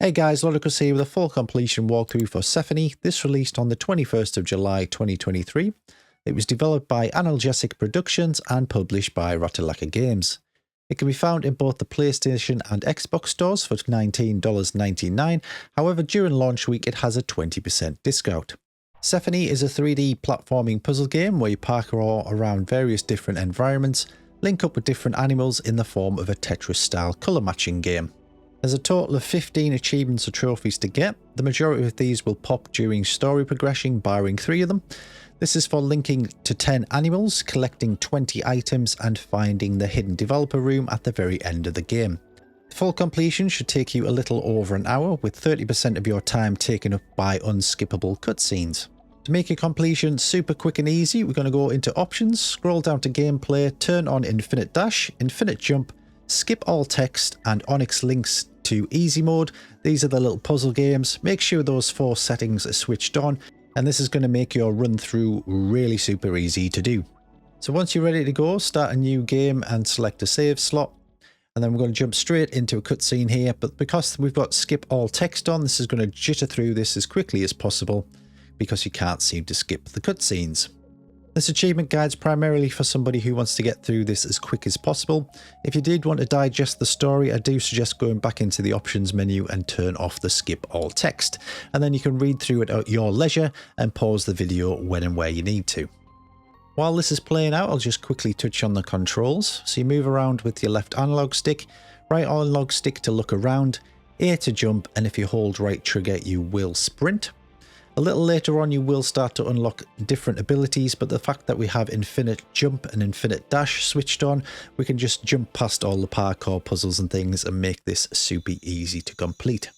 Hey guys, Ludicrous here with a full completion walkthrough for Sephonie. This released on the 21st of July 2023. It was developed by Analgesic Productions and published by Ratalaika Games. It can be found in both the PlayStation and Xbox stores for $19.99. However, during launch week it has a 20% discount. Sephonie is a 3D platforming puzzle game where you parkour around various different environments, link up with different animals in the form of a Tetris style colour matching game. There's a total of 15 achievements or trophies to get. The majority of these will pop during story progression, barring 3 of them. This is for linking to 10 animals, collecting 20 items and finding the hidden developer room at the very end of the game. Full completion should take you a little over an hour, with 30% of your time taken up by unskippable cutscenes. To make your completion super quick and easy, we're going to go into options, scroll down to gameplay, turn on infinite dash, infinite jump, skip all text and Onyx links to easy mode. These are the little puzzle games. Make sure those 4 settings are switched on, and this is going to make your run through really super easy to do. So once you're ready to go, start a new game and select a save slot, and then we're going to jump straight into a cutscene here. But because we've got skip all text on, this is going to jitter through this as quickly as possible because you can't seem to skip the cutscenes. This achievement guide's primarily for somebody who wants to get through this as quick as possible. If you did want to digest the story, I do suggest going back into the options menu and turn off the skip all text, and then you can read through it at your leisure and pause the video when and where you need to. While this is playing out, I'll just quickly touch on the controls. So you move around with your left analog stick, right analog stick to look around, A to jump, and if you hold right trigger you will sprint. A little later on you will start to unlock different abilities, but the fact that we have infinite jump and infinite dash switched on, we can just jump past all the parkour puzzles and things and make this super easy to complete.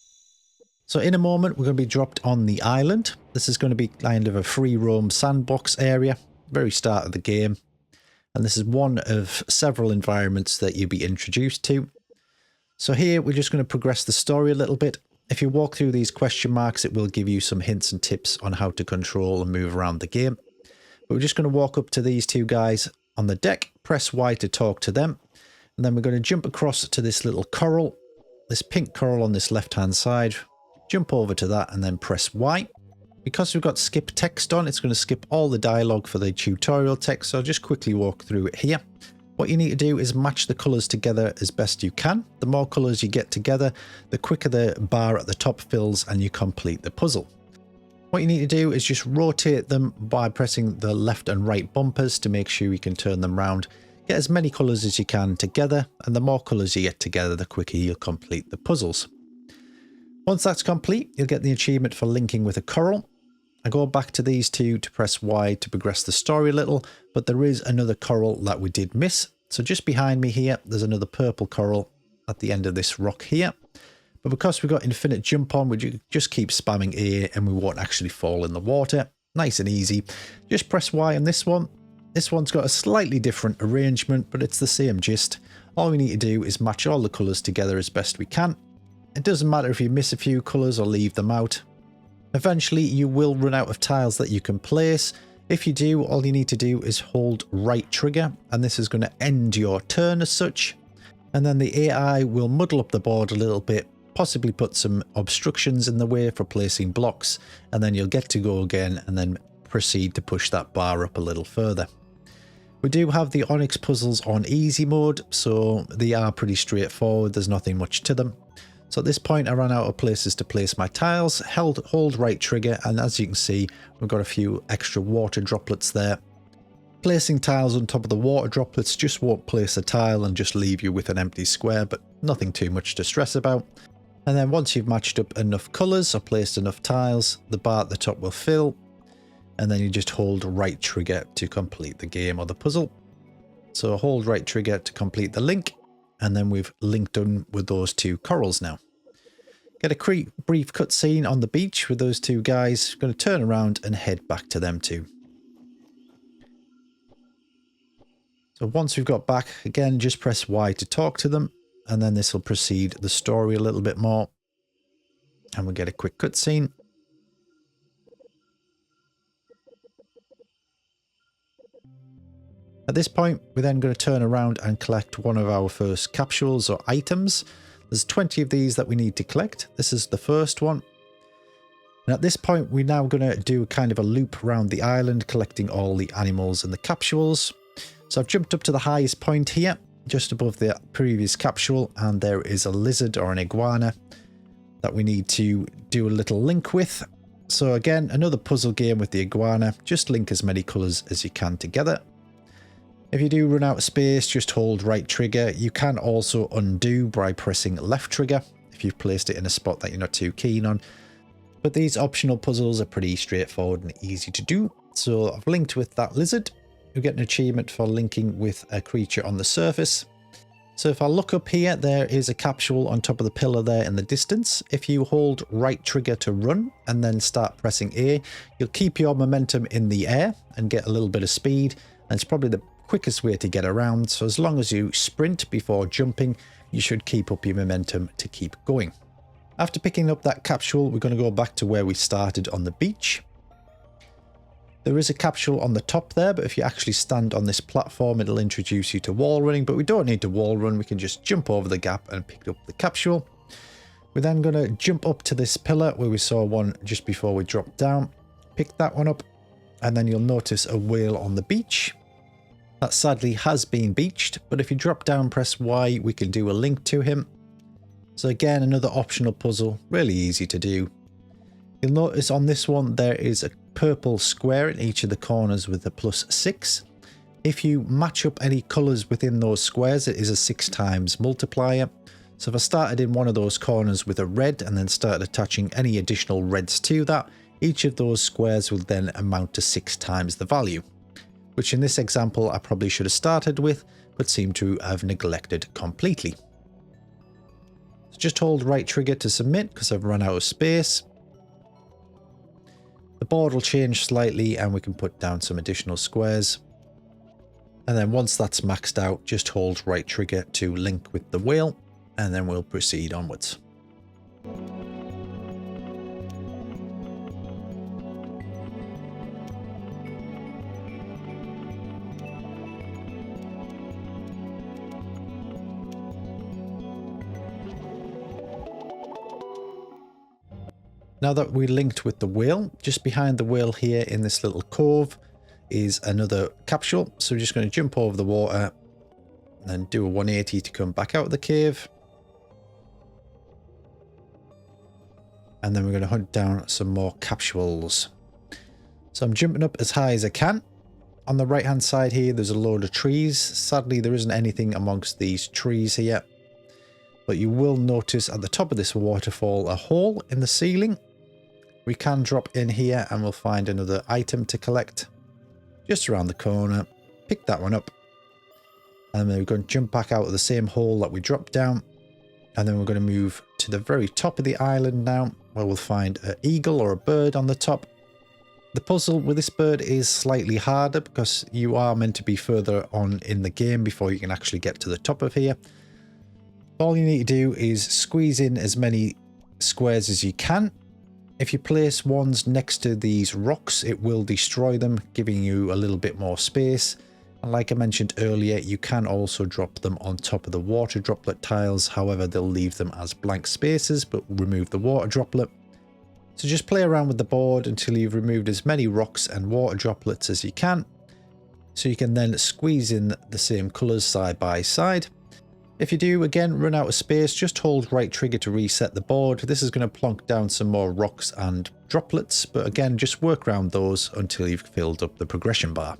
So in a moment we're going to be dropped on the island. This is going to be kind of a free roam sandbox area, very start of the game. And this is one of several environments that you'll be introduced to. So here we're just going to progress the story a little bit. If you walk through these question marks, it will give you some hints and tips on how to control and move around the game. But we're just going to walk up to these 2 guys on the deck, press Y to talk to them, and then we're going to jump across to this little coral, this pink coral on this left hand side, jump over to that and then press Y. Because we've got skip text on, it's going to skip all the dialogue for the tutorial text, so I'll just quickly walk through it here. What you need to do is match the colours together as best you can. The more colours you get together, the quicker the bar at the top fills and you complete the puzzle. What you need to do is just rotate them by pressing the left and right bumpers to make sure you can turn them round. Get as many colours as you can together, and the more colours you get together, the quicker you'll complete the puzzles. Once that's complete, you'll get the achievement for linking with a coral. I go back to these 2 to press Y to progress the story a little, but there is another coral that we did miss. So just behind me here, there's another purple coral at the end of this rock here. But because we've got infinite jump on, we just keep spamming A and we won't actually fall in the water. Nice and easy. Just press Y on this one. This one's got a slightly different arrangement, but it's the same gist. All we need to do is match all the colours together as best we can. It doesn't matter if you miss a few colours or leave them out. Eventually you will run out of tiles that you can place. If you do, all you need to do is hold right trigger, and this is going to end your turn as such. And then the AI will muddle up the board a little bit, possibly put some obstructions in the way for placing blocks, and then you'll get to go again and then proceed to push that bar up a little further. We do have the Onyx puzzles on easy mode, so they are pretty straightforward. There's nothing much to them. So at this point I ran out of places to place my tiles, hold right trigger, and as you can see we've got a few extra water droplets there. Placing tiles on top of the water droplets just won't place a tile and just leave you with an empty square, but nothing too much to stress about. And then once you've matched up enough colours or placed enough tiles, the bar at the top will fill, and then you just hold right trigger to complete the game or the puzzle. So hold right trigger to complete the link, and then we've linked in with those 2 corals now. Get a brief cutscene on the beach with those 2 guys. Going to turn around and head back to them 2. So once we've got back, again just press Y to talk to them, and then this will proceed the story a little bit more. And we'll get a quick cutscene. At this point, we're then going to turn around and collect one of our first capsules or items. There's 20 of these that we need to collect. This is the first one. And at this point, we're now going to do kind of a loop around the island, collecting all the animals and the capsules. So I've jumped up to the highest point here, just above the previous capsule, and there is a lizard or an iguana that we need to do a little link with. So again, another puzzle game with the iguana. Just link as many colours as you can together. If you do run out of space, just hold right trigger. You can also undo by pressing left trigger if you've placed it in a spot that you're not too keen on. But these optional puzzles are pretty straightforward and easy to do. So I've linked with that lizard. You get an achievement for linking with a creature on the surface. So if I look up here, there is a capsule on top of the pillar there in the distance. If you hold right trigger to run and then start pressing A, you'll keep your momentum in the air and get a little bit of speed. And it's probably the quickest way to get around. So as long as you sprint before jumping, you should keep up your momentum to keep going. After picking up that capsule, we're going to go back to where we started on the beach. There is a capsule on the top there, but if you actually stand on this platform, it'll introduce you to wall running, but we don't need to wall run. We can just jump over the gap and pick up the capsule. We're then going to jump up to this pillar where we saw one just before we dropped down. Pick that one up, and then you'll notice a whale on the beach. That sadly has been beached, but if you drop down, press Y, we can do a link to him. So again, another optional puzzle, really easy to do. You'll notice on this one, there is a purple square in each of the corners with a +6. If you match up any colours within those squares, it is a 6 times multiplier. So if I started in one of those corners with a red and then started attaching any additional reds to that, each of those squares will then amount to 6 times the value, which in this example I probably should have started with, but seem to have neglected completely. So just hold right trigger to submit because I've run out of space. The board will change slightly and we can put down some additional squares. And then once that's maxed out, just hold right trigger to link with the whale, and then we'll proceed onwards. Now that we linked with the whale, just behind the whale here in this little cove is another capsule. So we're just going to jump over the water and then do a 180 to come back out of the cave. And then we're going to hunt down some more capsules. So I'm jumping up as high as I can. On the right hand side here, there's a load of trees. Sadly, there isn't anything amongst these trees here. But you will notice at the top of this waterfall a hole in the ceiling. We can drop in here and we'll find another item to collect. Just around the corner. Pick that one up. And then we're going to jump back out of the same hole that we dropped down. And then we're going to move to the very top of the island now, where we'll find an eagle or a bird on the top. The puzzle with this bird is slightly harder because you are meant to be further on in the game before you can actually get to the top of here. All you need to do is squeeze in as many squares as you can. If you place ones next to these rocks, it will destroy them, giving you a little bit more space. And like I mentioned earlier, you can also drop them on top of the water droplet tiles. However, they'll leave them as blank spaces, but remove the water droplet. So just play around with the board until you've removed as many rocks and water droplets as you can. So you can then squeeze in the same colours side by side. If you do, again, run out of space, just hold right trigger to reset the board. This is going to plonk down some more rocks and droplets, but again, just work around those until you've filled up the progression bar.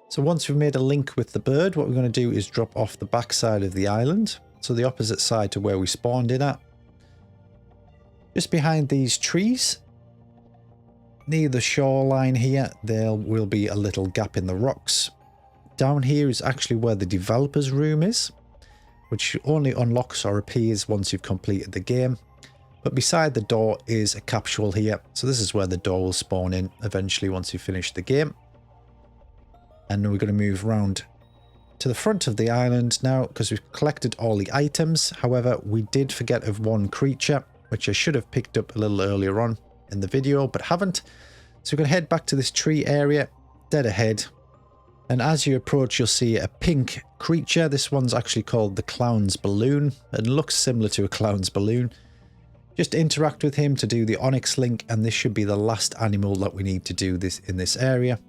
So once we've made a link with the bird, what we're going to do is drop off the back side of the island, so the opposite side to where we spawned in at. Just behind these trees, near the shoreline here, there will be a little gap in the rocks. Down here is actually where the developer's room is, which only unlocks or appears once you've completed the game. But beside the door is a capsule here, so this is where the door will spawn in eventually once you finish the game. And we're going to move around to the front of the island now because we've collected all the items. However, we did forget of one creature, which I should have picked up a little earlier on. in the video, but haven't. So we're going to head back to this tree area, dead ahead. And as you approach, you'll see a pink creature. This one's actually called the Clown's Balloon and looks similar to a clown's balloon. Just interact with him to do the Onyx link, and this should be the last animal that we need to do this in this area.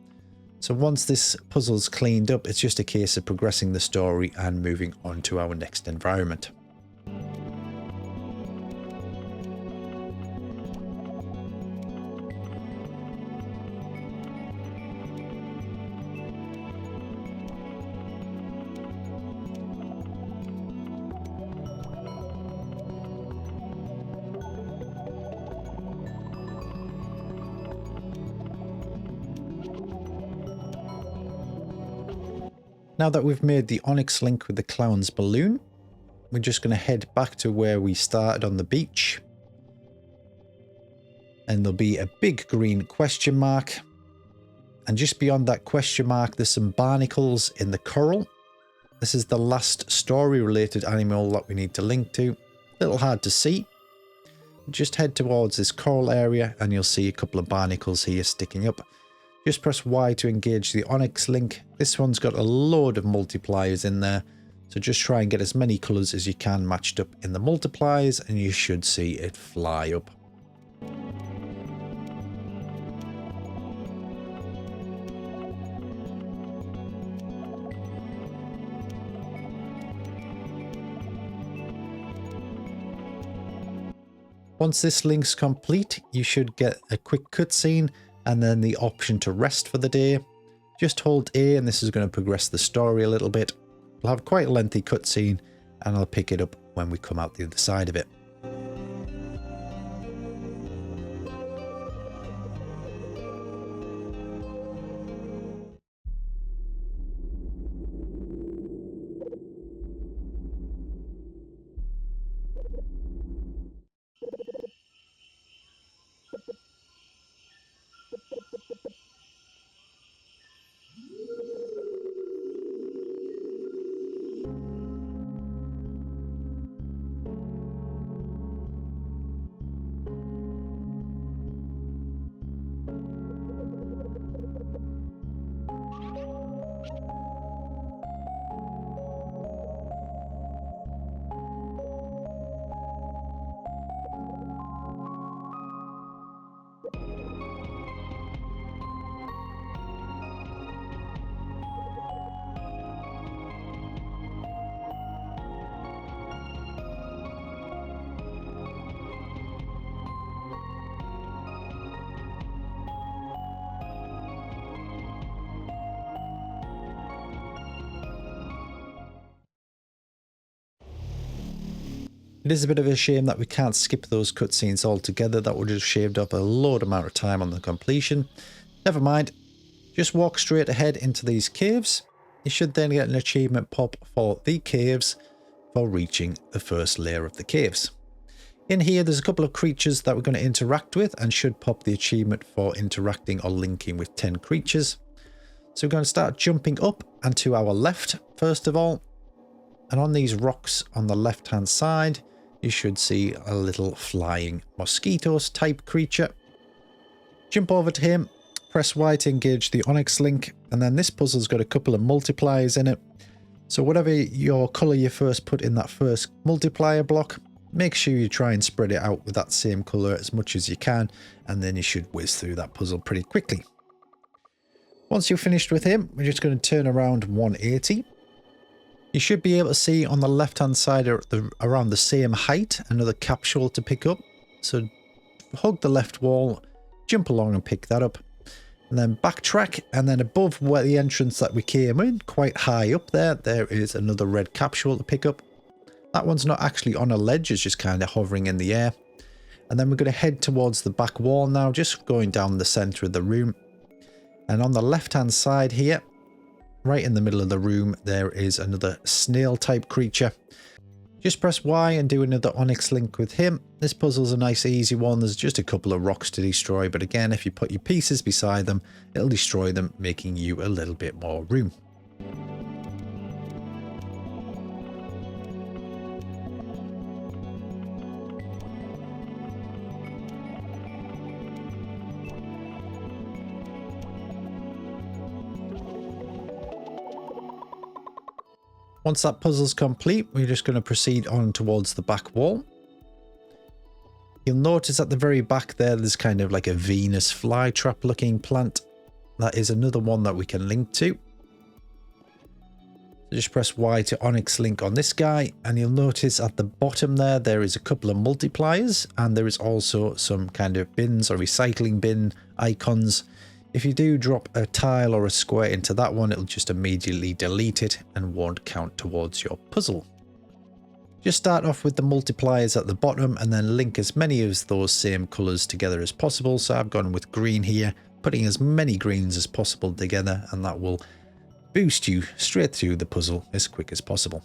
So once this puzzle's cleaned up, it's just a case of progressing the story and moving on to our next environment. Now that we've made the Onyx link with the Clown's Balloon, we're just going to head back to where we started on the beach. And there'll be a big green question mark. And just beyond that question mark, there's some barnacles in the coral. This is the last story-related animal that we need to link to. A little hard to see. Just head towards this coral area and you'll see a couple of barnacles here sticking up. Just press Y to engage the Onyx link. This one's got a load of multipliers in there. So just try and get as many colours as you can matched up in the multipliers and you should see it fly up. Once this link's complete, you should get a quick cutscene and then the option to rest for the day. Just hold A and this is going to progress the story a little bit. We'll have quite a lengthy cutscene and I'll pick it up when we come out the other side of it. It is a bit of a shame that we can't skip those cutscenes altogether. That would have shaved up a load amount of time on the completion. Never mind. Just walk straight ahead into these caves. You should then get an achievement pop for the caves for reaching the first layer of the caves. In here, there's a couple of creatures that we're going to interact with and should pop the achievement for interacting or linking with 10 creatures. So we're going to start jumping up and to our left, first of all. And on these rocks on the left-hand side, you should see a little flying mosquitoes type creature. Jump over to him, press Y to engage the Onyx link, and then this puzzle's got a couple of multipliers in it. So whatever your colour you first put in that first multiplier block, make sure you try and spread it out with that same colour as much as you can, and then you should whiz through that puzzle pretty quickly. Once you're finished with him, we're just going to turn around 180. You should be able to see on the left hand side around the same height another capsule to pick up. So hug the left wall, jump along and pick that up. And then backtrack, and then above where the entrance that we came in, quite high up there, there is another red capsule to pick up. That one's not actually on a ledge, it's just kind of hovering in the air. And then we're going to head towards the back wall now, just going down the centre of the room. And on the left hand side here, right in the middle of the room, there is another snail type creature. Just press Y and do another Onyx link with him. This puzzle's a nice easy one. There's just a couple of rocks to destroy, but again, if you put your pieces beside them, it'll destroy them, making you a little bit more room. Once that puzzle's complete, we're just going to proceed on towards the back wall. You'll notice at the very back there's kind of like a Venus flytrap looking plant. That is another one that we can link to. So just press Y to Onyx link on this guy, and you'll notice at the bottom there is a couple of multipliers, and there is also some kind of bins or recycling bin icons. If you do drop a tile or a square into that one, it'll just immediately delete it and won't count towards your puzzle. Just start off with the multipliers at the bottom and then link as many of those same colours together as possible. So I've gone with green here, putting as many greens as possible together, and that will boost you straight through the puzzle as quick as possible.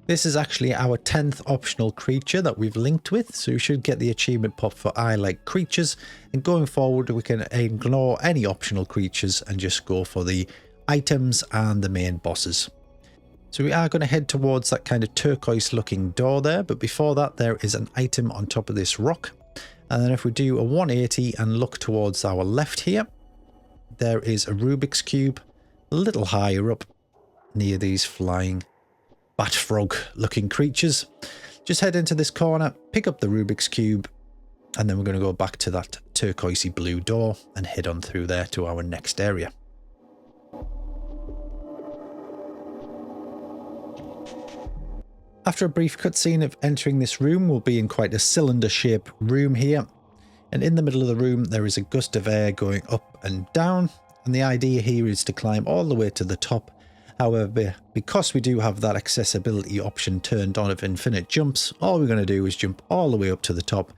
This is actually our 10th optional creature that we've linked with, so you should get the achievement pop for I like creatures, and going forward we can ignore any optional creatures and just go for the items and the main bosses. So we are going to head towards that kind of turquoise looking door there, but before that there is an item on top of this rock, and then if we do a 180 and look towards our left here, there is a Rubik's Cube a little higher up near these flying bat frog looking creatures. Just head into this corner, pick up the Rubik's Cube, and then we're going to go back to that turquoisey blue door and head on through there to our next area. After a brief cutscene of entering this room, we'll be in quite a cylinder shaped room here, and in the middle of the room there is a gust of air going up and down, and the idea here is to climb all the way to the top. However, because we do have that accessibility option turned on of infinite jumps, all we're going to do is jump all the way up to the top.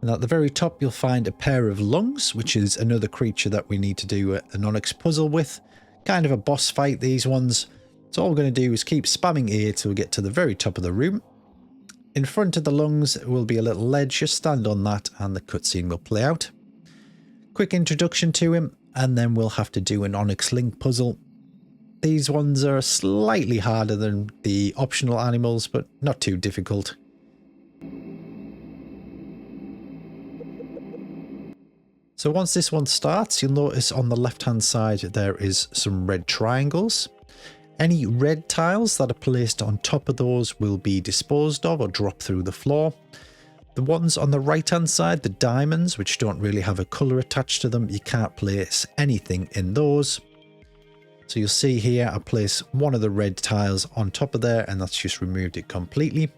And at the very top you'll find a pair of lungs, which is another creature that we need to do an Onyx puzzle with. Kind of a boss fight, these ones. So all we're going to do is keep spamming A till we get to the very top of the room. In front of the lungs will be a little ledge, just stand on that and the cutscene will play out. Quick introduction to him, and then we'll have to do an Onyx Link puzzle. These ones are slightly harder than the optional animals, but not too difficult. So once this one starts, you'll notice on the left hand side there is some red triangles. Any red tiles that are placed on top of those will be disposed of or drop through the floor. The ones on the right hand side, the diamonds, which don't really have a colour attached to them, you can't place anything in those. So you'll see here I place one of the red tiles on top of there, and that's just removed it completely.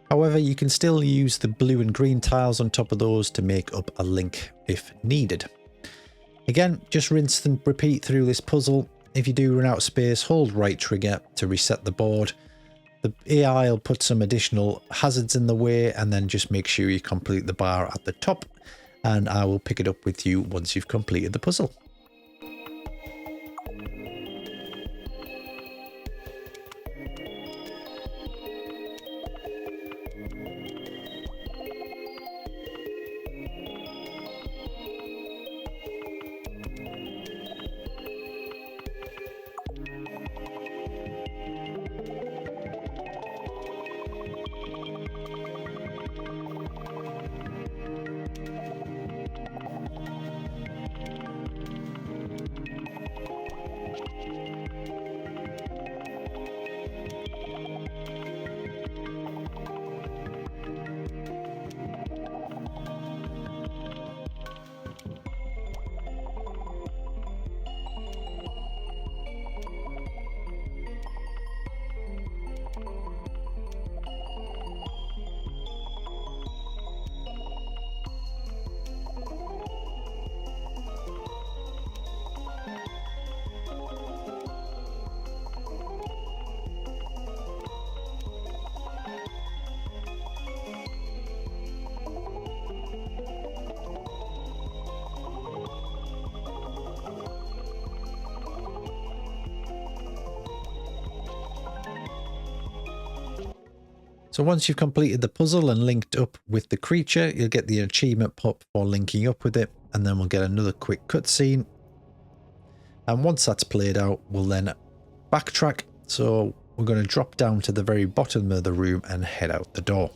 However, you can still use the blue and green tiles on top of those to make up a link if needed. Again, just rinse and repeat through this puzzle. If you do run out of space, hold right trigger to reset the board. The AI will put some additional hazards in the way, and then just make sure you complete the bar at the top, and I will pick it up with you once you've completed the puzzle. So once you've completed the puzzle and linked up with the creature, you'll get the achievement pop for linking up with it, and then we'll get another quick cutscene. And once that's played out, we'll then backtrack. So we're going to drop down to the very bottom of the room and head out the door.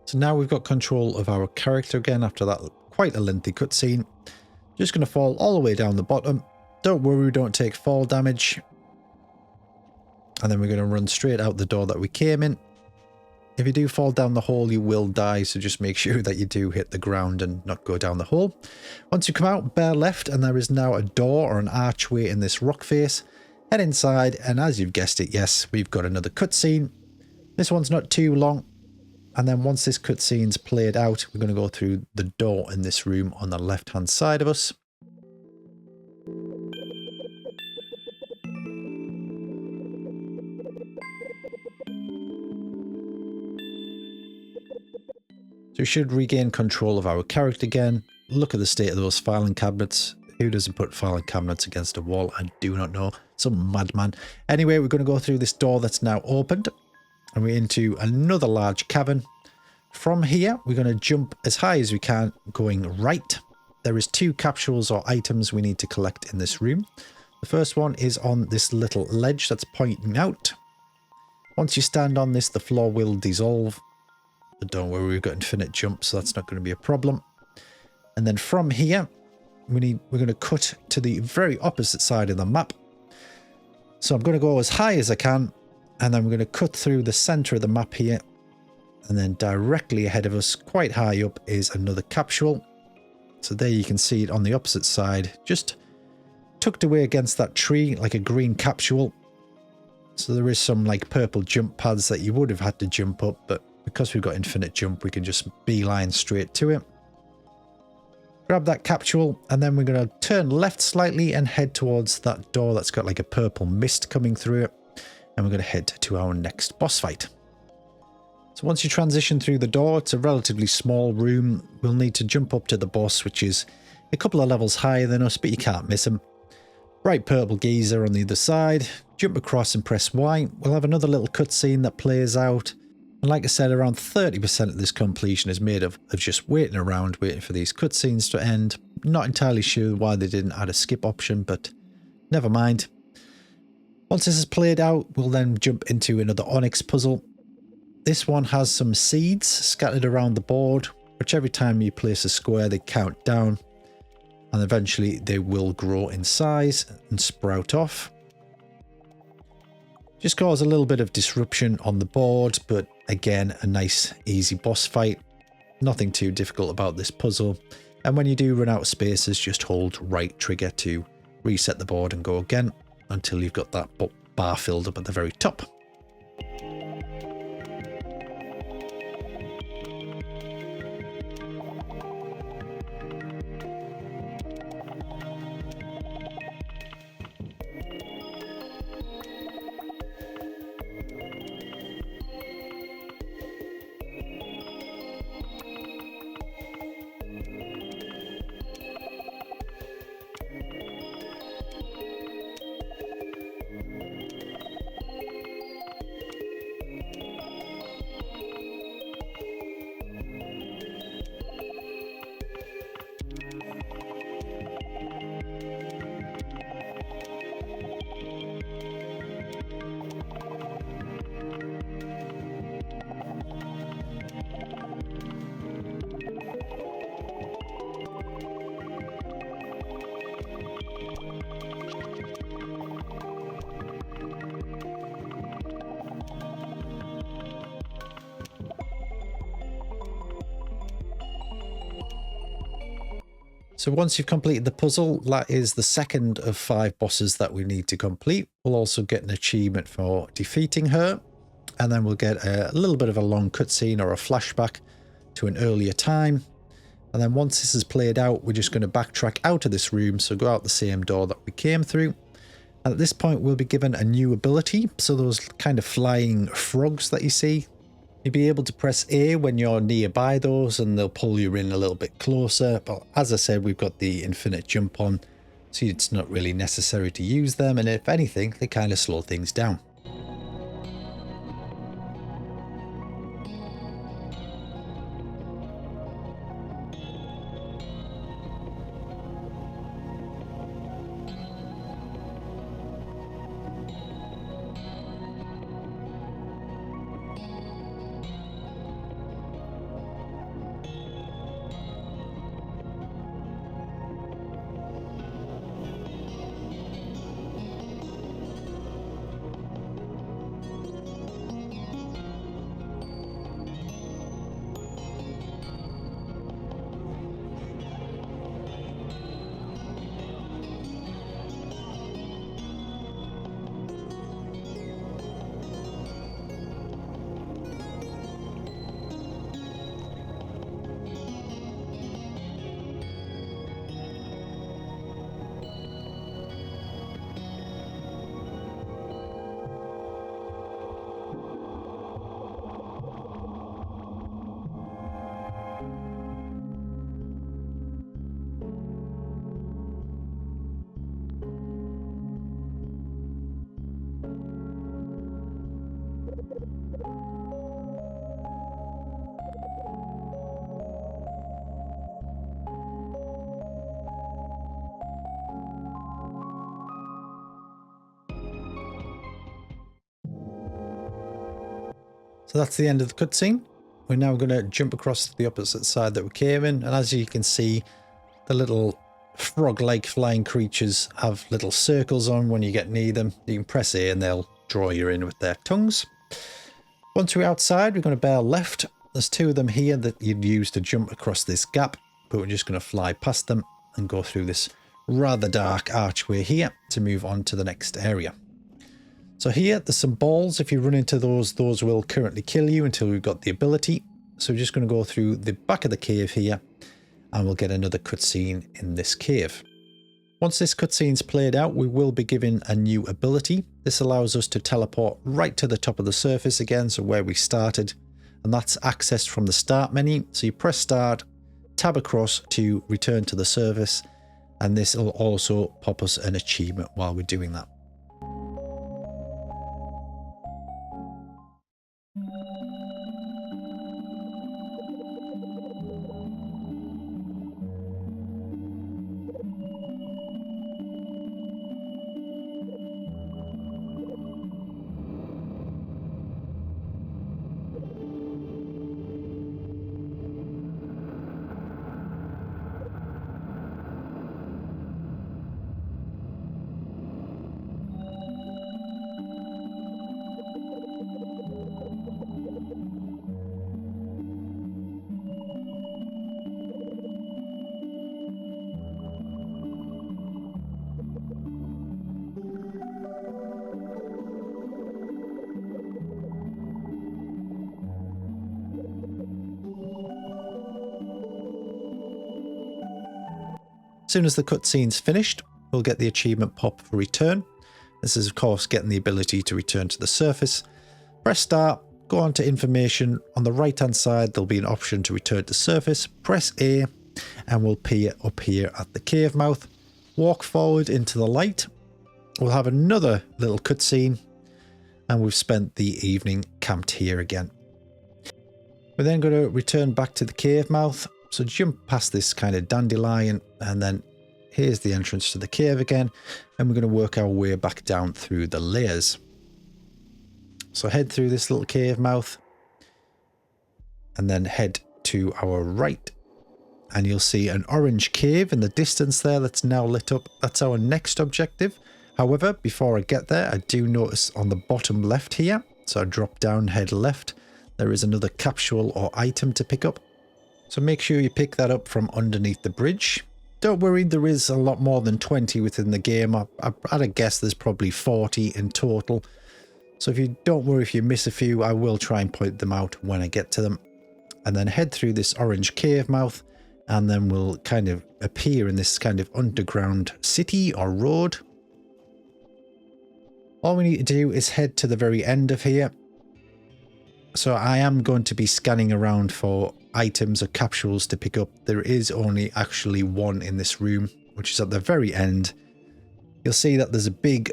So now we've got control of our character again after that quite a lengthy cutscene. Just going to fall all the way down the bottom. Don't worry, we don't take fall damage. And then we're going to run straight out the door that we came in. If you do fall down the hole, you will die, so just make sure that you do hit the ground and not go down the hole. Once you come out, bear left, and there is now a door or an archway in this rock face. Head inside, and as you've guessed it, yes, we've got another cutscene. This one's not too long. And then once this cutscene's played out, we're going to go through the door in this room on the left-hand side of us. So we should regain control of our character again. Look at the state of those filing cabinets. Who doesn't put filing cabinets against a wall? I do not know. Some madman. Anyway, we're going to go through this door that's now opened. And we're into another large cavern. From here, we're going to jump as high as we can, going right. There is 2 capsules or items we need to collect in this room. The first one is on this little ledge that's pointing out. Once you stand on this, the floor will dissolve. But don't worry, we've got infinite jump, so that's not going to be a problem. And then from here, we're going to cut to the very opposite side of the map. So I'm going to go as high as I can, and then we're going to cut through the center of the map here. And then directly ahead of us, quite high up, is another capsule. So there you can see it on the opposite side, just tucked away against that tree like a green capsule. So there is some like purple jump pads that you would have had to jump up, but because we've got infinite jump, we can just beeline straight to it. Grab that capsule, and then we're going to turn left slightly and head towards that door that's got like a purple mist coming through it. And we're going to head to our next boss fight. So once you transition through the door, it's a relatively small room. We'll need to jump up to the boss, which is a couple of levels higher than us, but you can't miss him. Bright purple geezer on the other side. Jump across and press Y. We'll have another little cutscene that plays out. And like I said, around 30% of this completion is made of just waiting around, waiting for these cutscenes to end. Not entirely sure why they didn't add a skip option, but never mind. Once this is played out, we'll then jump into another Onyx puzzle. This one has some seeds scattered around the board, which every time you place a square, they count down. And eventually they will grow in size and sprout off. Just cause a little bit of disruption on the board, but again, a nice easy boss fight. Nothing too difficult about this puzzle. And when you do run out of spaces, just hold right trigger to reset the board and go again until you've got that bar filled up at the very top. So once you've completed the puzzle, that is the second of 5 bosses that we need to complete. We'll also get an achievement for defeating her. And then we'll get a little bit of a long cutscene or a flashback to an earlier time. And then once this is played out, we're just going to backtrack out of this room. So go out the same door that we came through. And at this point, we'll be given a new ability. So those kind of flying frogs that you see, you'll be able to press A when you're nearby those and they'll pull you in a little bit closer. But as I said, we've got the infinite jump on, so it's not really necessary to use them. And if anything, they kind of slow things down. So that's the end of the cutscene. We're now going to jump across to the opposite side that we came in, and as you can see, the little frog-like flying creatures have little circles on when you get near them. You can press A and they'll draw you in with their tongues. Once we're outside, we're going to bear left. There's two of them here that you'd use to jump across this gap, but we're just going to fly past them and go through this rather dark archway here to move on to the next area. So here, there's some balls. If you run into those will currently kill you until we've got the ability. So we're just going to go through the back of the cave here, and we'll get another cutscene in this cave. Once this cutscene's played out, we will be given a new ability. This allows us to teleport right to the top of the surface again, so where we started, and that's accessed from the start menu. So you press start, tab across to return to the surface, and this will also pop us an achievement while we're doing that. As soon as the cutscene's finished, we'll get the achievement pop for return. This is of course getting the ability to return to the surface. Press start, go on to information. On the right hand side there'll be an option to return to surface. Press A and we'll appear up here at the cave mouth. Walk forward into the light. We'll have another little cutscene, and we've spent the evening camped here again. We're then going to return back to the cave mouth. So jump past this kind of dandelion, and then here's the entrance to the cave again, and we're going to work our way back down through the layers. So head through this little cave mouth and then head to our right, and you'll see an orange cave in the distance there that's now lit up. That's our next objective. However, before I get there, I do notice on the bottom left here, so I drop down, head left, there is another capsule or item to pick up. So make sure you pick that up from underneath the bridge. Don't worry, there is a lot more than 20 within the game. I'd a guess there's probably 40 in total. So don't worry if you miss a few, I will try and point them out when I get to them. And then head through this orange cave mouth, and then we'll kind of appear in this kind of underground city or road. All we need to do is head to the very end of here. So I am going to be scanning around for items or capsules to pick up. There is only actually one in this room, which is at the very end. You'll see that there's a big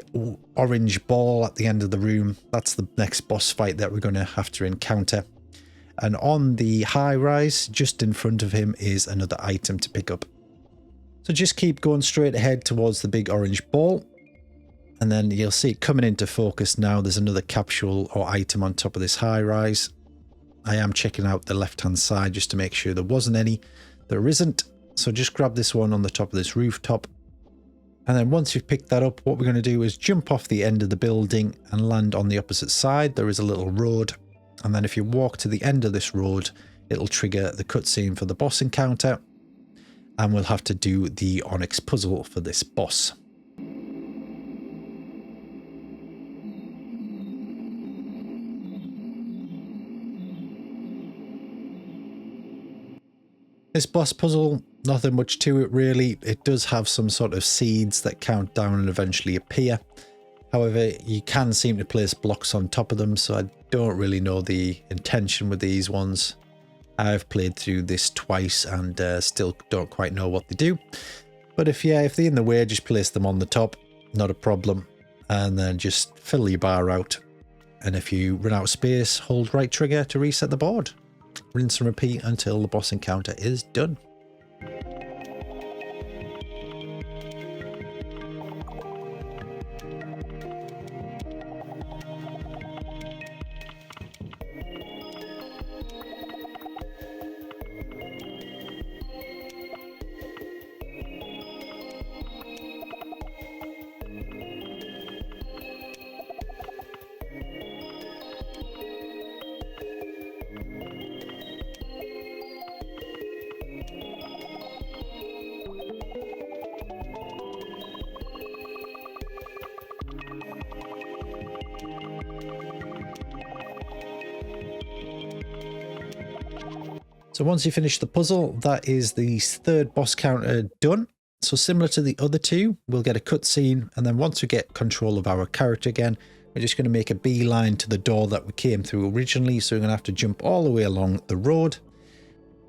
orange ball at the end of the room. That's the next boss fight that we're going to have to encounter. And on the high rise, just in front of him, is another item to pick up. So just keep going straight ahead towards the big orange ball. And then you'll see coming into focus now, there's another capsule or item on top of this high rise. I am checking out the left hand side just to make sure there wasn't any. There isn't. So just grab this one on the top of this rooftop. And then once you've picked that up, what we're going to do is jump off the end of the building and land on the opposite side. There is a little road. And then if you walk to the end of this road, it'll trigger the cutscene for the boss encounter. And we'll have to do the Onyx puzzle for this boss. This boss puzzle, nothing much to it really. It does have some sort of seeds that count down and eventually appear. However, you can seem to place blocks on top of them, so I don't really know the intention with these ones. I've played through this twice and still don't quite know what they do. But if they're in the way, just place them on the top, not a problem. And then just fill your bar out. And if you run out of space, hold right trigger to reset the board. Rinse and repeat until the boss encounter is done. So once you finish the puzzle, that is the third boss counter done. So similar to the other two, we'll get a cutscene, and then once we get control of our character again, we're just going to make a beeline to the door that we came through originally. So we're going to have to jump all the way along the road.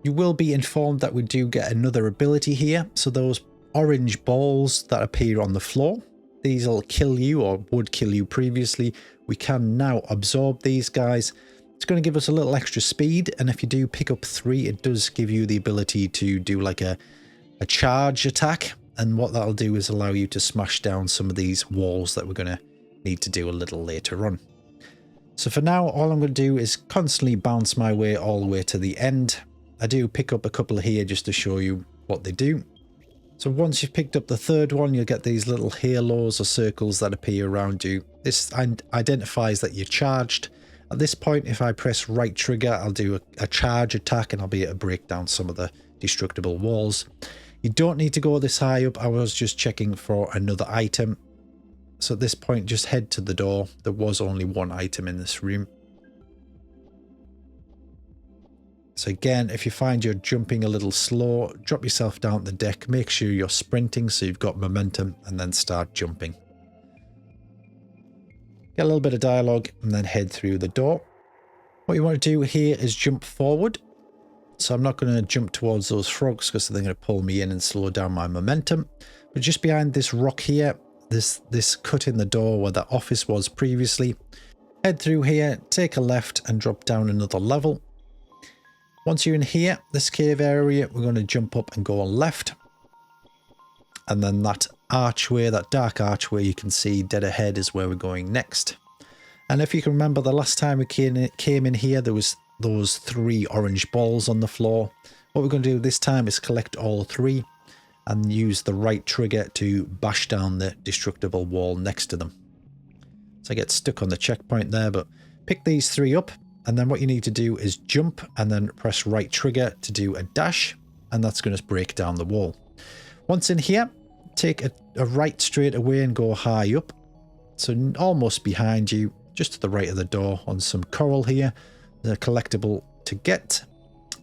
You will be informed that we do get another ability here. So those orange balls that appear on the floor, these will kill you, or would kill you previously. We can now absorb these guys. It's going to give us a little extra speed, and if you do pick up 3, it does give you the ability to do like a charge attack, and what that'll do is allow you to smash down some of these walls that we're going to need to do a little later on. So for now, all I'm going to do is constantly bounce my way all the way to the end. I do pick up a couple here just to show you what they do. So once you've picked up the third one, you'll get these little halos or circles that appear around you. This identifies that you're charged. At this point, if I press right trigger, I'll do a charge attack, and I'll be able to break down some of the destructible walls. You don't need to go this high up. I was just checking for another item. So at this point, just head to the door. There was only one item in this room. So again, if you find you're jumping a little slow, drop yourself down the deck. Make sure you're sprinting so you've got momentum, and then start jumping. Get a little bit of dialogue and then head through the door. What you want to do here is jump forward. So I'm not going to jump towards those frogs because they're going to pull me in and slow down my momentum. But just behind this rock here, this cut in the door where the office was previously. Head through here, take a left and drop down another level. Once you're in here, this cave area, we're going to jump up and go left. And then that archway, that dark archway you can see dead ahead, is where we're going next. And if you can remember, the last time we came in here, there was those 3 orange balls on the floor. What we're going to do this time is collect all 3 and use the right trigger to bash down the destructible wall next to them. So I get stuck on the checkpoint there, but pick these 3 up, and then what you need to do is jump and then press right trigger to do a dash, and that's going to break down the wall. Once in here, take a right straight away and go high up. So almost behind you, just to the right of the door on some coral here. The collectible to get.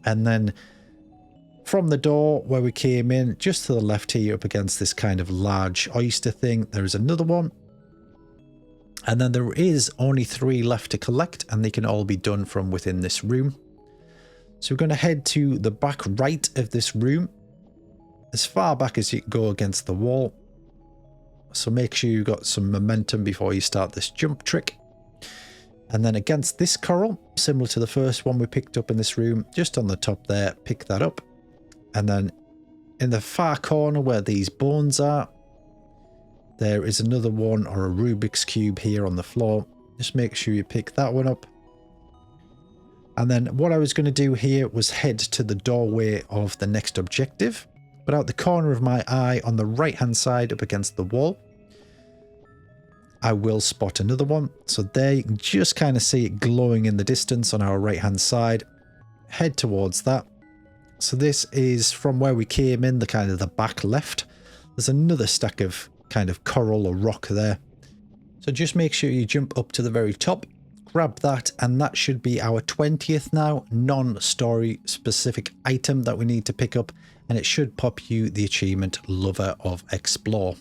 And then from the door where we came in, just to the left here up against this kind of large oyster thing, there is another one. And then there is only 3 left to collect, and they can all be done from within this room. So we're going to head to the back right of this room, as far back as you can go against the wall. So make sure you've got some momentum before you start this jump trick. And then against this coral, similar to the first one we picked up in this room, just on the top there, pick that up. And then in the far corner where these bones are, there is another one, or a Rubik's Cube here on the floor. Just make sure you pick that one up. And then what I was going to do here was head to the doorway of the next objective. But out the corner of my eye on the right hand side up against the wall, I will spot another one. So there you can just kind of see it glowing in the distance on our right hand side. Head towards that. So this is from where we came in, the kind of the back left. There's another stack of kind of coral or rock there. So just make sure you jump up to the very top, grab that, and that should be our 20th now non-story specific item that we need to pick up, and it should pop you the achievement Lover of Explore.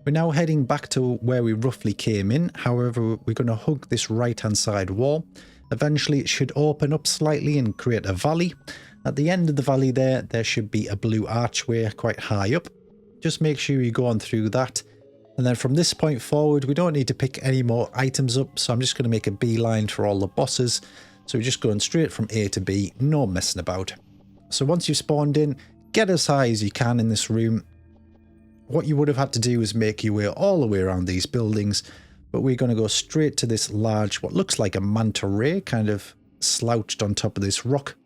We're now heading back to where we roughly came in. However, we're going to hug this right hand side wall. Eventually it should open up slightly and create a valley. At the end of the valley there should be a blue archway quite high up. Just make sure you go on through that. And then from this point forward, we don't need to pick any more items up. So I'm just going to make a beeline for all the bosses. So we're just going straight from A to B, no messing about. So once you've spawned in, get as high as you can in this room. What you would have had to do is make your way all the way around these buildings, but we're going to go straight to this large, what looks like a manta ray, kind of slouched on top of this rock.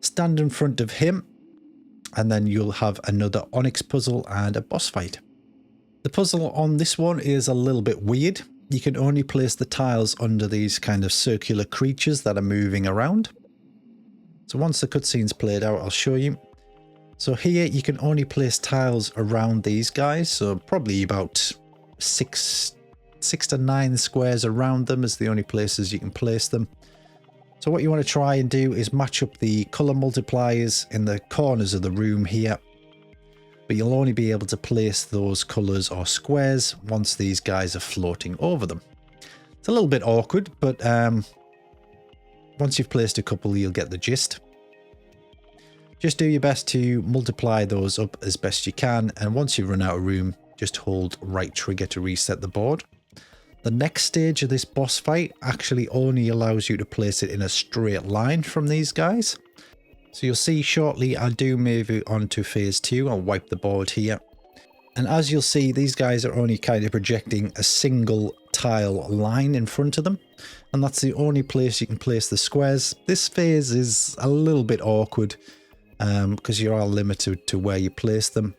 Stand in front of him, and then you'll have another onyx puzzle and a boss fight. The puzzle on this one is a little bit weird. You can only place the tiles under these kind of circular creatures that are moving around. So once the cutscene's played out, I'll show you. So here you can only place tiles around these guys, so probably about 6 to 9 squares around them is the only places you can place them. So what you want to try and do is match up the colour multipliers in the corners of the room here. But you'll only be able to place those colours or squares once these guys are floating over them. It's a little bit awkward, but once you've placed a couple, you'll get the gist. Just do your best to multiply those up as best you can, and once you run out of room, just hold right trigger to reset the board. The next stage of this boss fight actually only allows you to place it in a straight line from these guys. So you'll see shortly I do move it on to phase 2. I'll wipe the board here. And as you'll see, these guys are only kind of projecting a single tile line in front of them. And that's the only place you can place the squares. This phase is a little bit awkward because you are limited to where you place them.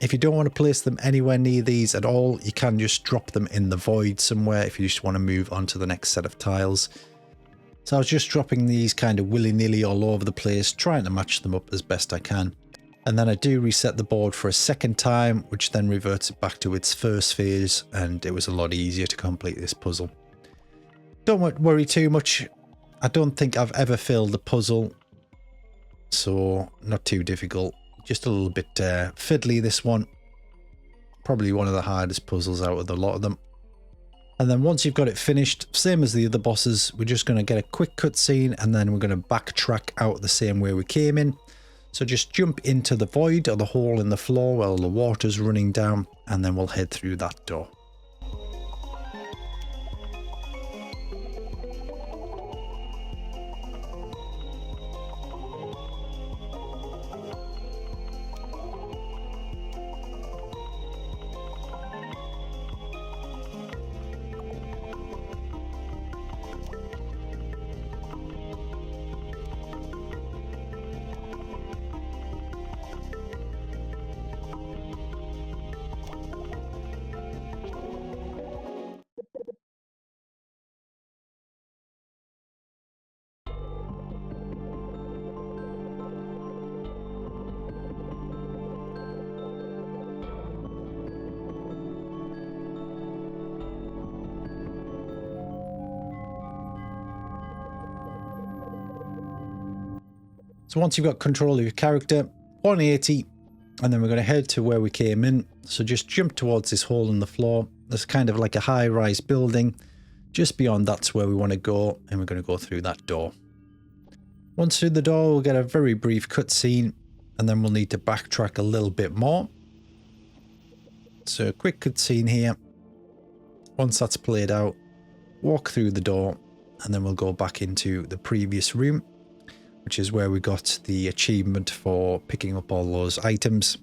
If you don't want to place them anywhere near these at all, you can just drop them in the void somewhere if you just want to move on to the next set of tiles. So I was just dropping these kind of willy-nilly all over the place, trying to match them up as best I can. And then I do reset the board for a second time, which then reverts it back to its first phase, and it was a lot easier to complete this puzzle. Don't worry too much. I don't think I've ever failed the puzzle, so not too difficult. Just a little bit fiddly, this one. Probably one of the hardest puzzles out of the lot of them. And then once you've got it finished, same as the other bosses, we're just going to get a quick cutscene and then we're going to backtrack out the same way we came in. So just jump into the void or the hole in the floor while the water's running down, and then we'll head through that door. So once you've got control of your character, 180, and then we're going to head to where we came in. So just jump towards this hole in the floor. There's kind of like a high-rise building. Just beyond that's where we want to go, and we're going to go through that door. Once through the door, we'll get a very brief cutscene, and then we'll need to backtrack a little bit more. So a quick cutscene here. Once that's played out, walk through the door, and then we'll go back into the previous room, which is where we got the achievement for picking up all those items.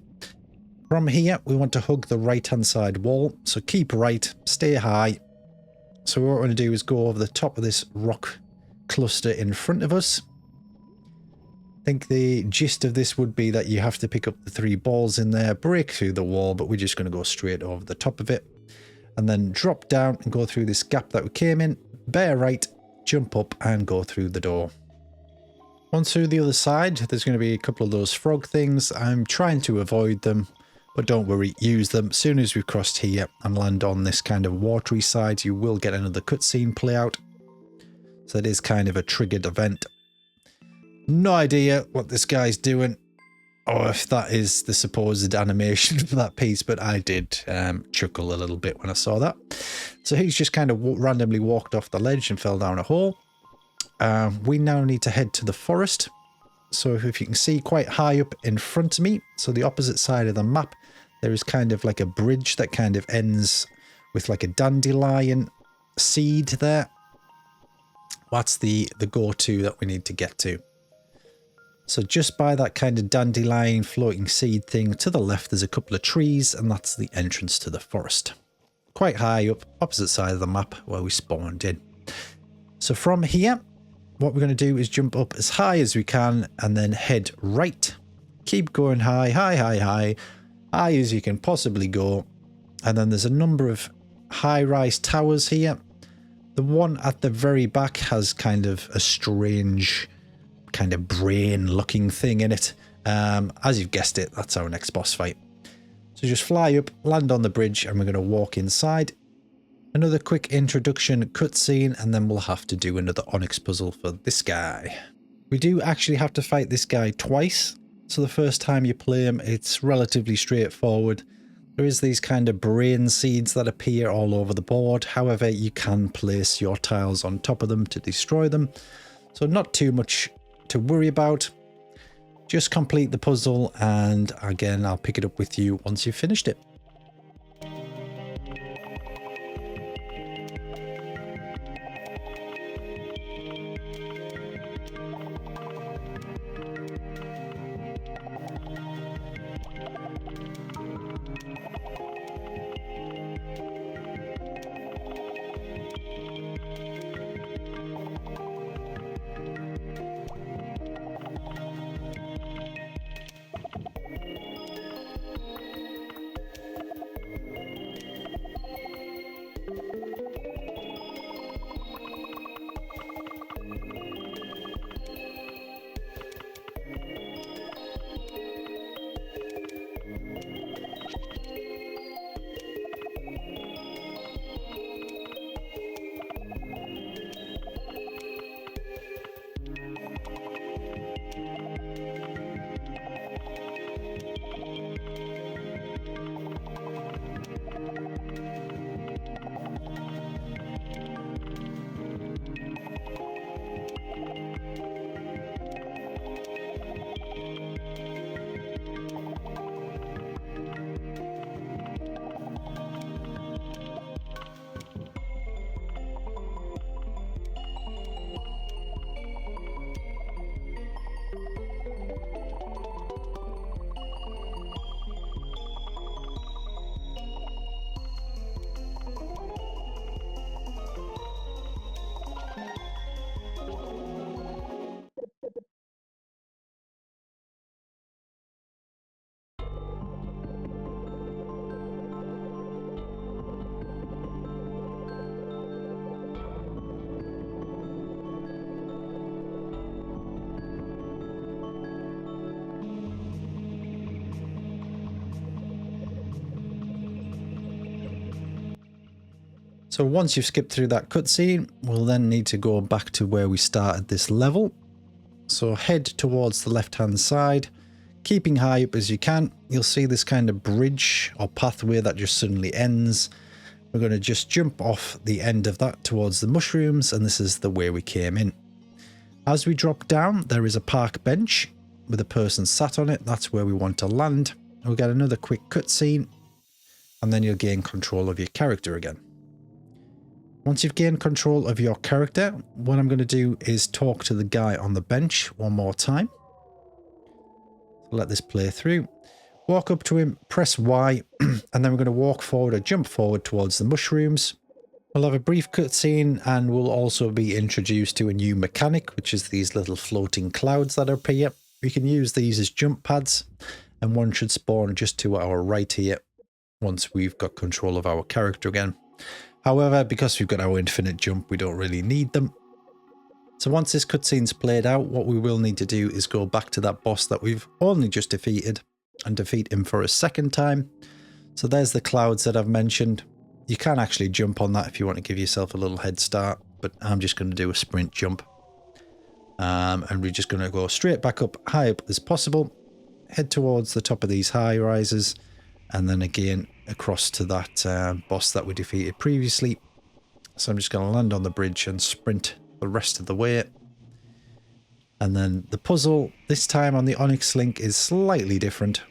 From here, we want to hug the right-hand side wall, so keep right, stay high. So what we're going to do is go over the top of this rock cluster in front of us. I think the gist of this would be that you have to pick up the 3 balls in there, break through the wall, but we're just going to go straight over the top of it. And then drop down and go through this gap that we came in, bear right, jump up and go through the door. Once through the other side, there's going to be a couple of those frog things. I'm trying to avoid them, but don't worry, use them. As soon as we've crossed here and land on this kind of watery side, you will get another cutscene play out. So it is kind of a triggered event. No idea what this guy's doing, or if that is the supposed animation for that piece, but I did chuckle a little bit when I saw that. So he's just kind of randomly walked off the ledge and fell down a hole. We now need to head to the forest. So if you can see quite high up in front of me, so the opposite side of the map, there is kind of like a bridge that kind of ends with like a dandelion seed there. That's the go-to that we need to get to. So just by that kind of dandelion floating seed thing to the left, there's a couple of trees, and that's the entrance to the forest. Quite high up, opposite side of the map where we spawned in. So from here, what we're going to do is jump up as high as we can and then head right. Keep going high, high, high, high, high as you can possibly go. And then there's a number of high-rise towers here. The one at the very back has kind of a strange kind of brain-looking thing in it. As you've guessed it, that's our next boss fight. So just fly up, land on the bridge, and we're going to walk inside. Another quick introduction cutscene, and then we'll have to do another Onyx puzzle for this guy. We do actually have to fight this guy twice. So the first time you play him, it's relatively straightforward. There is these kind of brain seeds that appear all over the board. However, you can place your tiles on top of them to destroy them. So not too much to worry about. Just complete the puzzle, and again, I'll pick it up with you once you've finished it. So once you've skipped through that cutscene, we'll then need to go back to where we started this level. So head towards the left-hand side, keeping high up as you can. You'll see this kind of bridge or pathway that just suddenly ends. We're going to just jump off the end of that towards the mushrooms, and this is the way we came in. As we drop down, there is a park bench with a person sat on it. That's where we want to land. We'll get another quick cutscene, and then you'll gain control of your character again. Once you've gained control of your character, what I'm going to do is talk to the guy on the bench one more time. Let this play through. Walk up to him, press Y, and then we're going to walk forward or jump forward towards the mushrooms. We'll have a brief cutscene, and we'll also be introduced to a new mechanic, which is these little floating clouds that appear. We can use these as jump pads, and one should spawn just to our right here once we've got control of our character again. However, because we've got our infinite jump, we don't really need them. So once this cutscene's played out, what we will need to do is go back to that boss that we've only just defeated and defeat him for a second time. So there's the clouds that I've mentioned. You can actually jump on that if you want to give yourself a little head start, but I'm just going to do a sprint jump. And we're just going to go straight back up, high up as possible, head towards the top of these high rises, and then again across to that boss that we defeated previously. So I'm just going to land on the bridge and sprint the rest of the way. And then the puzzle this time on the Onyx link is slightly different.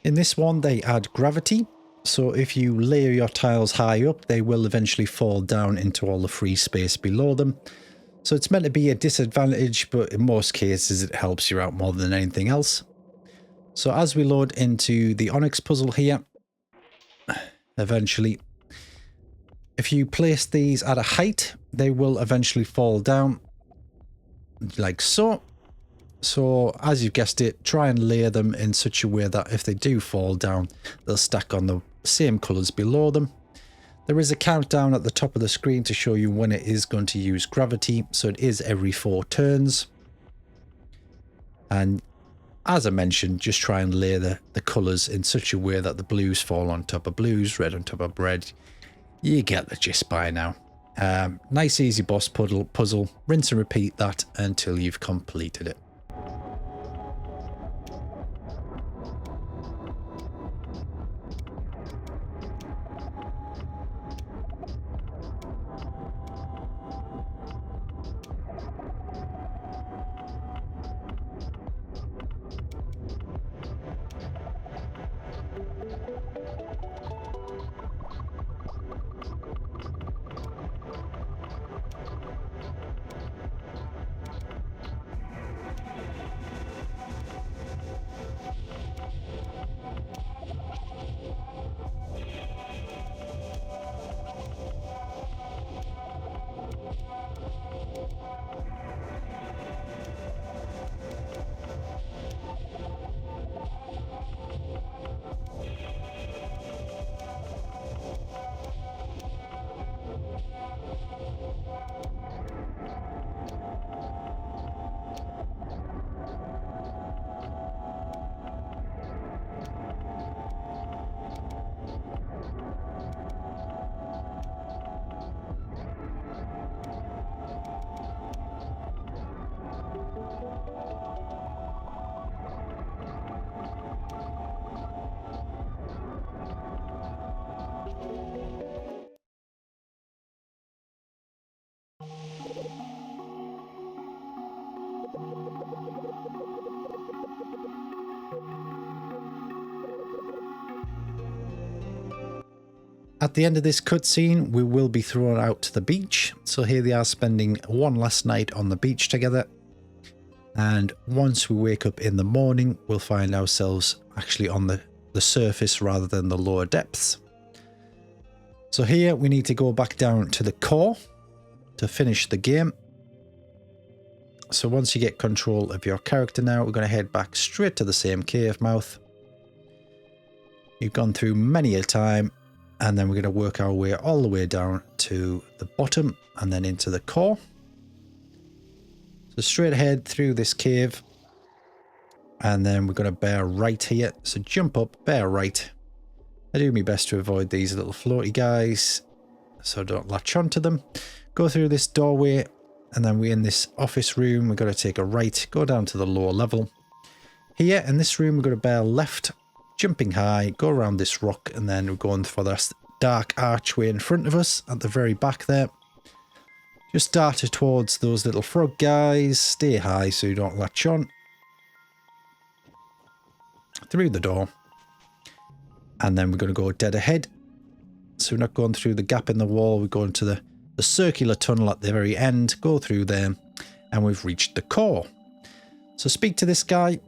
In this one they add gravity, so if you layer your tiles high up, they will eventually fall down into all the free space below them. So it's meant to be a disadvantage, but in most cases it helps you out more than anything else. So as we load into the Onyx puzzle here, eventually, if you place these at a height, they will eventually fall down like so. So as you've guessed it, try and layer them in such a way that if they do fall down, they'll stack on the same colours below them. There is a countdown at the top of the screen to show you when it is going to use gravity. So it is every 4 turns. And as I mentioned, just try and layer the colours in such a way that the blues fall on top of blues, red on top of red, You get the gist by now. Nice easy boss puzzle. Rinse and repeat that until you've completed it. At the end of this cutscene, we will be thrown out to the beach. So here they are spending one last night on the beach together. And once we wake up in the morning, we'll find ourselves actually on the surface rather than the lower depths. So here we need to go back down to the core to finish the game. So once you get control of your character now, we're going to head back straight to the same cave mouth. You've gone through many a time. And then we're going to work our way all the way down to the bottom and then into the core. So straight ahead through this cave. And then we're going to bear right here. So jump up, bear right. I do my best to avoid these little floaty guys, so don't latch onto them. Go through this doorway. And then we're in this office room. We're going to take a right, go down to the lower level. Here in this room, we're going to bear left. Jumping high, go around this rock, and then we're going for this dark archway in front of us at the very back there. Just dart towards those little frog guys. Stay high so you don't latch on. Through the door. And then we're going to go dead ahead. So we're not going through the gap in the wall. We're going to the circular tunnel at the very end. Go through there. And we've reached the core. So speak to this guy.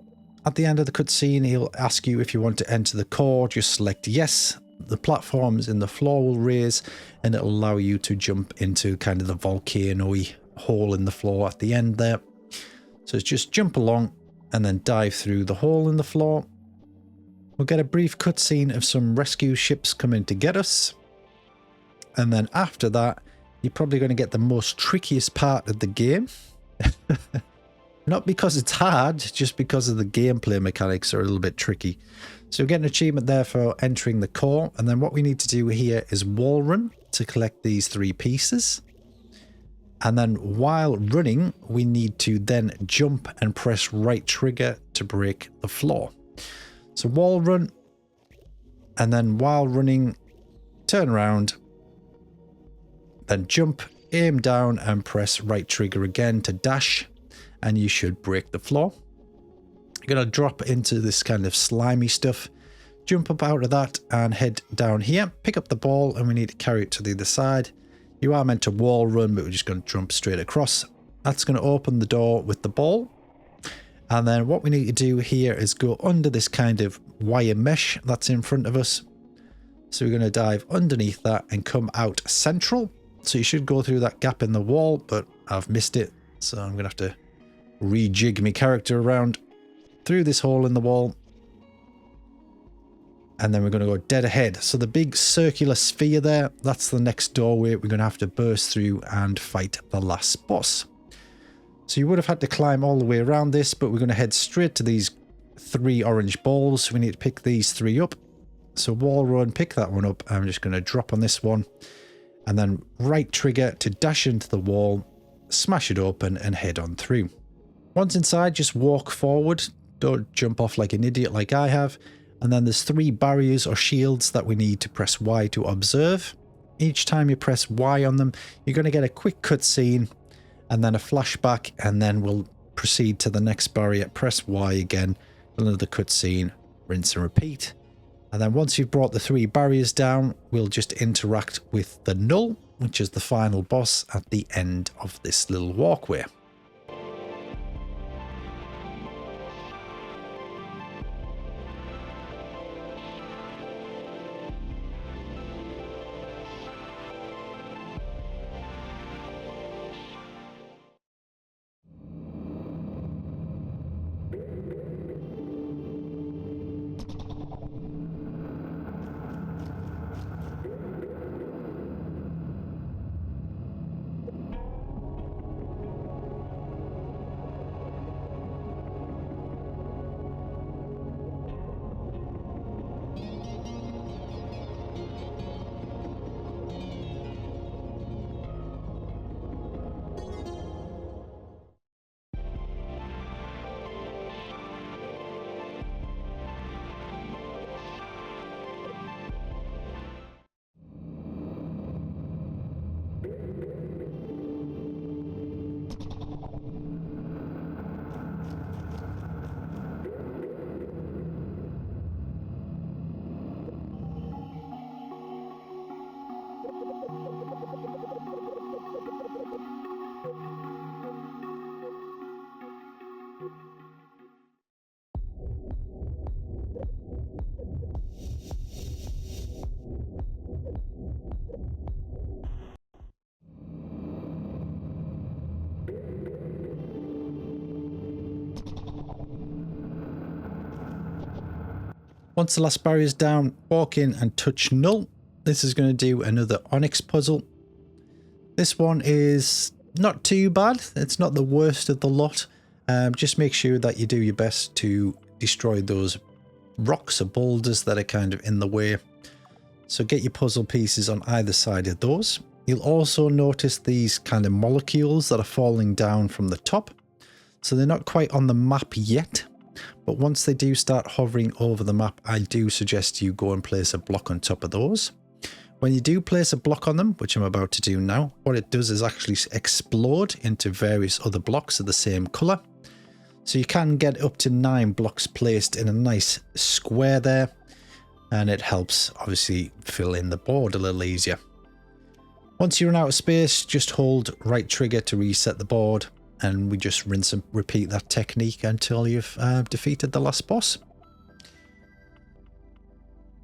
At the end of the cutscene, he'll ask you if you want to enter the core. Just select yes. The platforms in the floor will raise and it'll allow you to jump into kind of the volcano-y hole in the floor at the end there. So just jump along and then dive through the hole in the floor. We'll get a brief cutscene of some rescue ships coming to get us. And then after that, you're probably going to get the most trickiest part of the game. Not because it's hard, just because of the gameplay mechanics are a little bit tricky. So we get an achievement there for entering the core. And then what we need to do here is wall run to collect these 3 pieces. And then while running, we need to then jump and press right trigger to break the floor. So wall run. And then while running, turn around. Then jump, aim down and press right trigger again to dash. And you should break the floor. You're going to drop into this kind of slimy stuff. Jump up out of that and head down here. Pick up the ball and we need to carry it to the other side. You are meant to wall run, but we're just going to jump straight across. That's going to open the door with the ball. And then what we need to do here is go under this kind of wire mesh that's in front of us. So we're going to dive underneath that and come out central. So you should go through that gap in the wall, but I've missed it. So I'm going to have to rejig my character around through this hole in the wall. And then we're going to go dead ahead. So the big circular sphere there, that's the next doorway we're going to have to burst through and fight the last boss. So you would have had to climb all the way around this, but we're going to head straight to these 3 orange balls. We need to pick these 3 up. So wall run, pick that one up. I'm just going to drop on this one. And then right trigger to dash into the wall, smash it open and head on through. Once inside, just walk forward. Don't jump off like an idiot like I have. And then there's 3 barriers or shields that we need to press Y to observe. Each time you press Y on them, you're going to get a quick cutscene and then a flashback, and then we'll proceed to the next barrier. Press Y again, another cutscene, rinse and repeat. And then once you've brought the 3 barriers down, we'll just interact with the Null, which is the final boss at the end of this little walkway. Once the last barrier is down, walk in and touch Null. This is going to do another Onyx puzzle. This one is not too bad. It's not the worst of the lot. Just make sure that you do your best to destroy those rocks or boulders that are kind of in the way. So get your puzzle pieces on either side of those. You'll also notice these kind of molecules that are falling down from the top. So they're not quite on the map yet. But once they do start hovering over the map, I do suggest you go and place a block on top of those. When you do place a block on them, which I'm about to do now, what it does is actually explode into various other blocks of the same colour. So you can get up to 9 blocks placed in a nice square there. And it helps obviously fill in the board a little easier. Once you're in outer space, just hold right trigger to reset the board. And we just rinse and repeat that technique until you've defeated the last boss.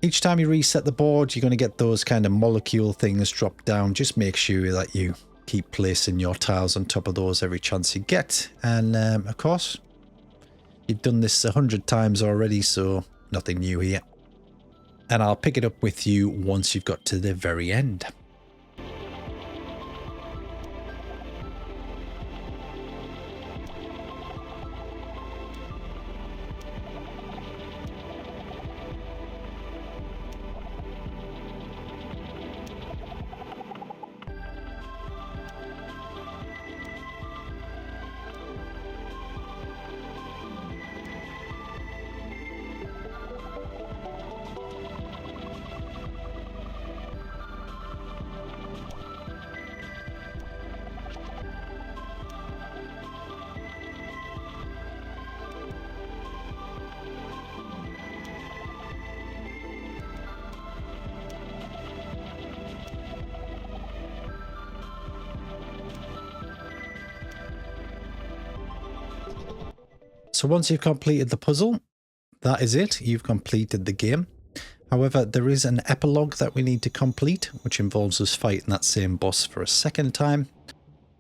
Each time you reset the board, you're going to get those kind of molecule things drop down. Just make sure that you keep placing your tiles on top of those every chance you get. And of course, you've done this 100 times already, so nothing new here. And I'll pick it up with you once you've got to the very end. So once you've completed the puzzle, that is it. You've completed the game. However, there is an epilogue that we need to complete, which involves us fighting that same boss for a second time.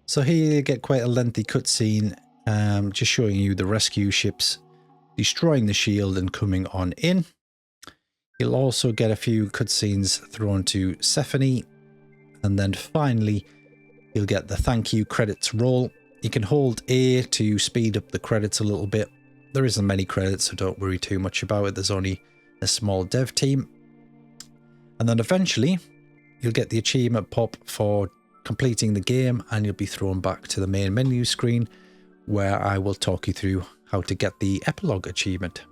So here you get quite a lengthy cutscene, just showing you the rescue ships destroying the shield and coming on in. You'll also get a few cutscenes thrown to Sephonie, and then finally you'll get the thank you credits roll. You can hold A to speed up the credits a little bit. There isn't many credits, so don't worry too much about it. There's only a small dev team. And then eventually you'll get the achievement pop for completing the game, and you'll be thrown back to the main menu screen where I will talk you through how to get the Epilogue achievement.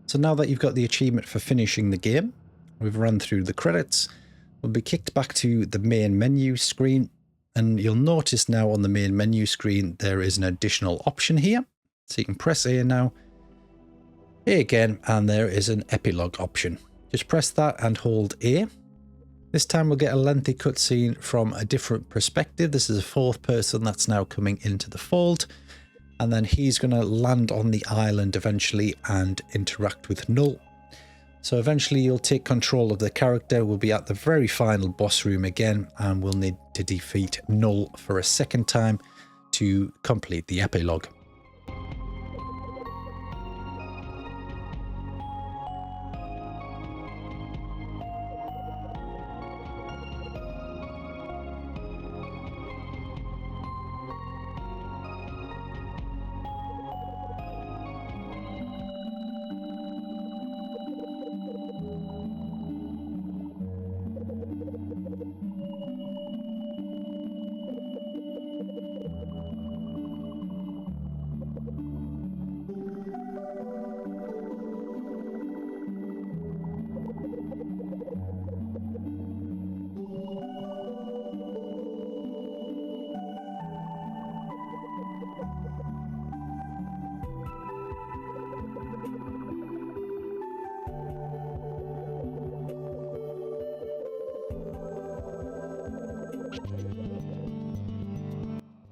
So now that you've got the achievement for finishing the game, we've run through the credits, we'll be kicked back to the main menu screen, and you'll notice now on the main menu screen there is an additional option here. So you can press A now, A again, and there is an Epilogue option. Just press that and hold A. This time we'll get a lengthy cutscene from a different perspective. This is a fourth person that's now coming into the fold. And then he's going to land on the island eventually and interact with Null. So eventually you'll take control of the character. We'll be at the very final boss room again, and we'll need to defeat Null for a second time to complete the Epilogue.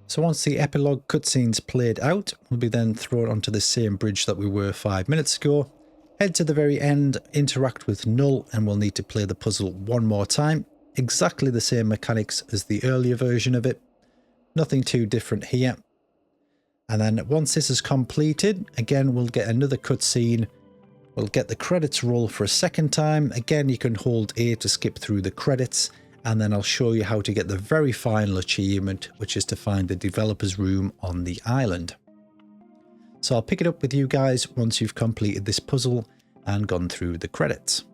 So once the Epilogue cutscene's played out, we'll be then thrown onto the same bridge that we were 5 minutes ago. Head to the very end, interact with Null, and we'll need to play the puzzle one more time. Exactly the same mechanics as the earlier version of it. Nothing too different here. And then once this is completed, again we'll get another cutscene. We'll get the credits roll for a second time. Again, you can hold A to skip through the credits. And then I'll show you how to get the very final achievement, which is to find the developer's room on the island. So I'll pick it up with you guys once you've completed this puzzle and gone through the credits.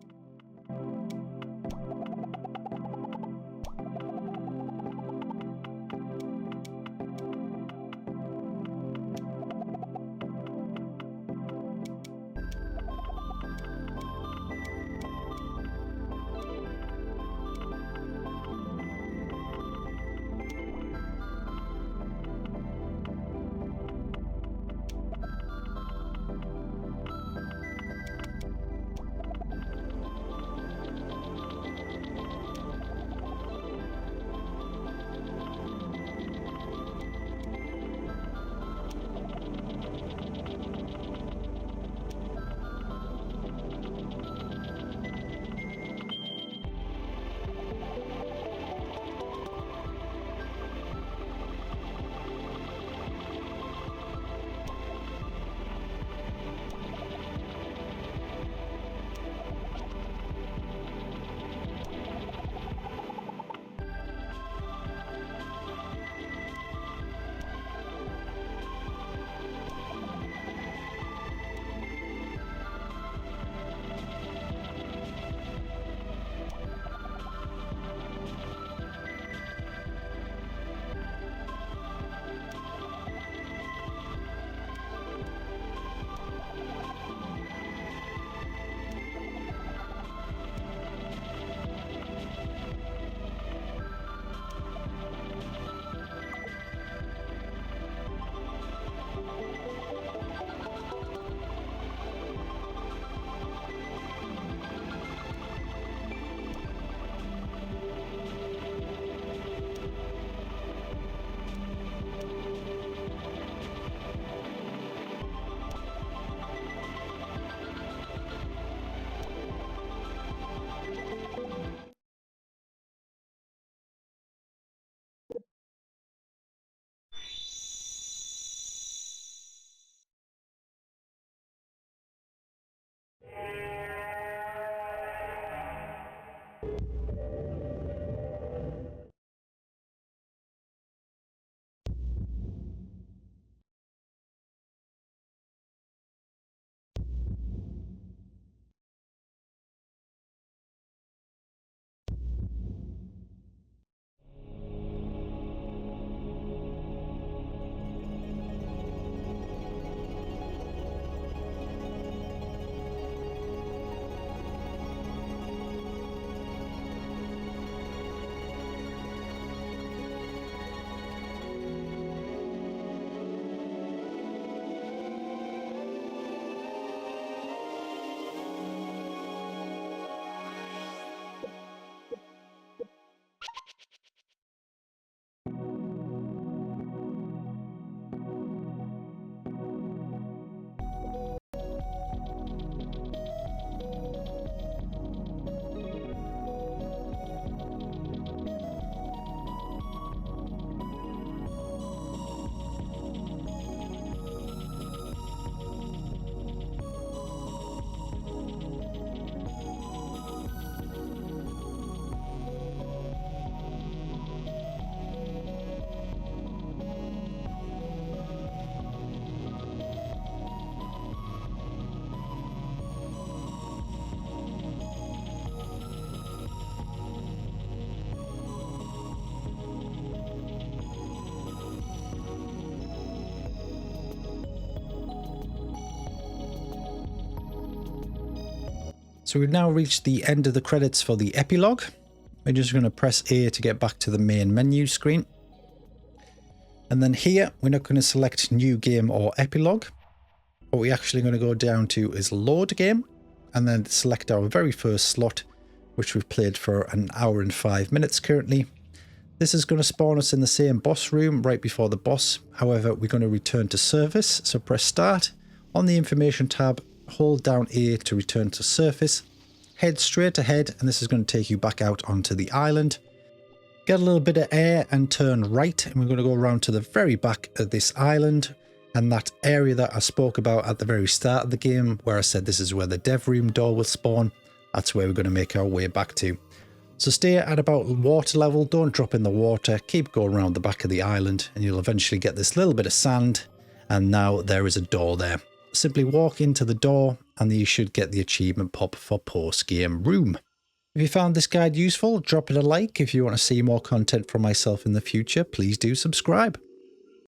So we've now reached the end of the credits for the epilogue. We're just going to press A to get back to the main menu screen. And then here, we're not going to select new game or epilogue. What we're actually going to go down to is load game, and then select our very first slot, which we've played for an hour and 5 minutes currently. This is going to spawn us in the same boss room right before the boss. However, we're going to return to surface. So press start. On the information tab, hold down A to return to surface. Head straight ahead, and this is going to take you back out onto the island. Get a little bit of air and turn right, and we're going to go around to the very back of this island. And that area that I spoke about at the very start of the game, where I said this is where the dev room door will spawn, that's where we're going to make our way back to. So stay at about water level, don't drop in the water, keep going around the back of the island, and you'll eventually get this little bit of sand, and now there is a door there. Simply walk into the door, and you should get the achievement pop for Postgame Room. If you found this guide useful, drop it a like. If you want to see more content from myself in the future, please do subscribe.